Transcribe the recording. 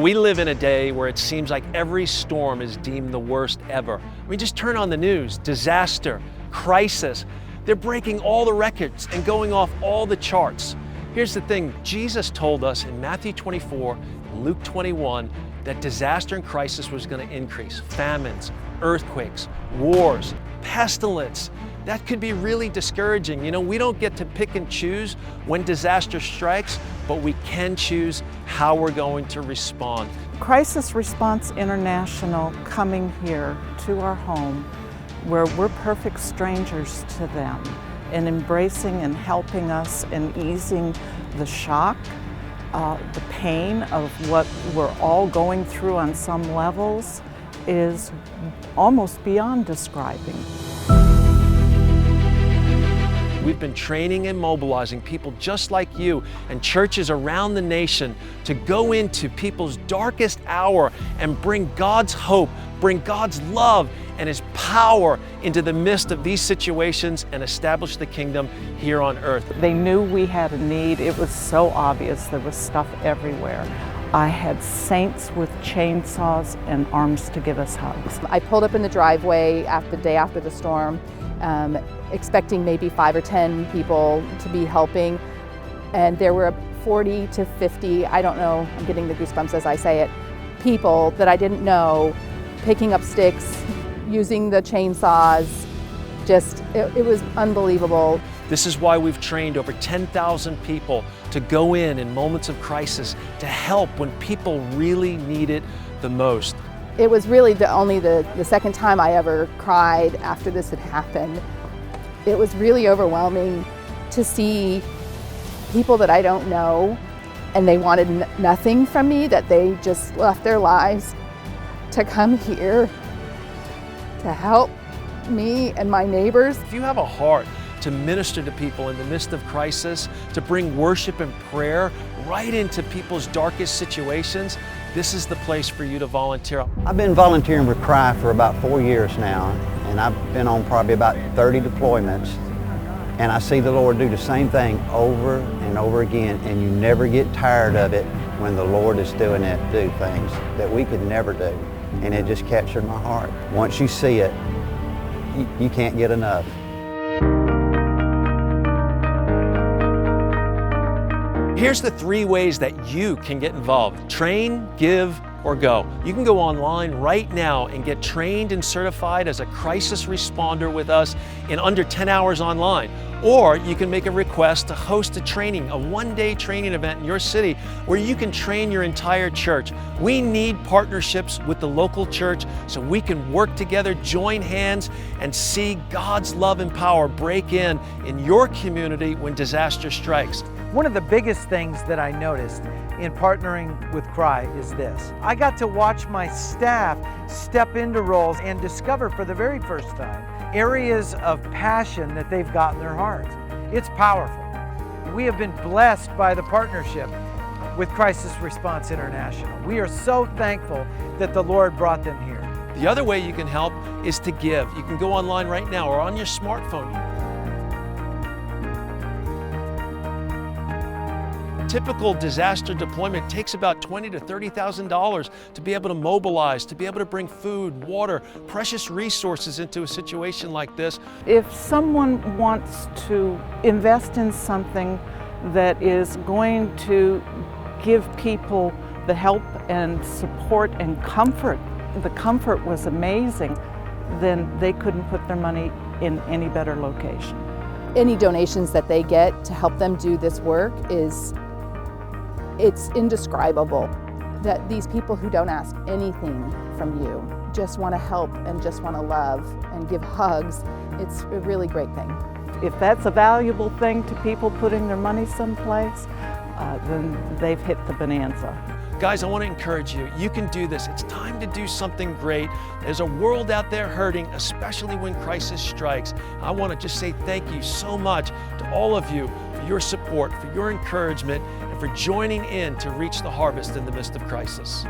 We live in a day where it seems like every storm is deemed the worst ever. I mean, just turn on the news, disaster, crisis. They're breaking all the records and going off all the charts. Here's the thing, Jesus told us in Matthew 24, Luke 21, that disaster and crisis was going to increase. Famines, earthquakes, wars, pestilence. That could be really discouraging. You know, we don't get to pick and choose when disaster strikes, but we can choose how we're going to respond. Crisis Response International coming here to our home where we're perfect strangers to them and embracing and helping us and easing the shock, the pain of what we're all going through on some levels is almost beyond describing. We've been training and mobilizing people just like you and churches around the nation to go into people's darkest hour and bring God's hope, bring God's love and His power into the midst of these situations and establish the kingdom here on earth. They knew we had a need. It was so obvious. There was stuff everywhere. I had saints with chainsaws and arms to give us hugs. I pulled up in the driveway the day after the storm, expecting maybe 5 or 10 people to be helping, and there were 40 to 50, I don't know, I'm getting the goosebumps as I say it, people that I didn't know, picking up sticks, using the chainsaws. It was unbelievable. This is why we've trained over 10,000 people to go in moments of crisis to help when people really need it the most. It was really only the second time I ever cried after this had happened. It was really overwhelming to see people that I don't know and they wanted nothing from me, that they just left their lives to come here to help me and my neighbors. If you have a heart to minister to people in the midst of crisis, to bring worship and prayer right into people's darkest situations, this is the place for you to volunteer. I've been volunteering with Cry for about 4 years now, and I've been on probably about 30 deployments, and I see the Lord do the same thing over and over again, and you never get tired of it when the Lord is doing it, do things that we could never do, and it just captured my heart. Once you see it, you can't get enough. Here's the 3 ways that you can get involved. Train, give, or go. You can go online right now and get trained and certified as a crisis responder with us in under 10 hours online. Or you can make a request to host a training, a one-day training event in your city where you can train your entire church. We need partnerships with the local church so we can work together, join hands, and see God's love and power break in your community when disaster strikes. One of the biggest things that I noticed in partnering with Cry is this. I got to watch my staff step into roles and discover for the very first time areas of passion that they've got in their hearts. It's powerful. We have been blessed by the partnership with Crisis Response International. We are so thankful that the Lord brought them here. The other way you can help is to give. You can go online right now or on your smartphone. Typical disaster deployment takes about $20,000 to $30,000 to be able to mobilize, to be able to bring food, water, precious resources into a situation like this. If someone wants to invest in something that is going to give people the help and support and comfort, the comfort was amazing, then they couldn't put their money in any better location. Any donations that they get to help them do this work it's indescribable. That these people who don't ask anything from you just want to help and just want to love and give hugs, it's a really great thing. If that's a valuable thing to people putting their money someplace, then they've hit the bonanza. Guys, I want to encourage you. You can do this. It's time to do something great. There's a world out there hurting, especially when crisis strikes. I want to just say thank you so much to all of you for your support, for your encouragement, and for joining in to reach the harvest in the midst of crisis.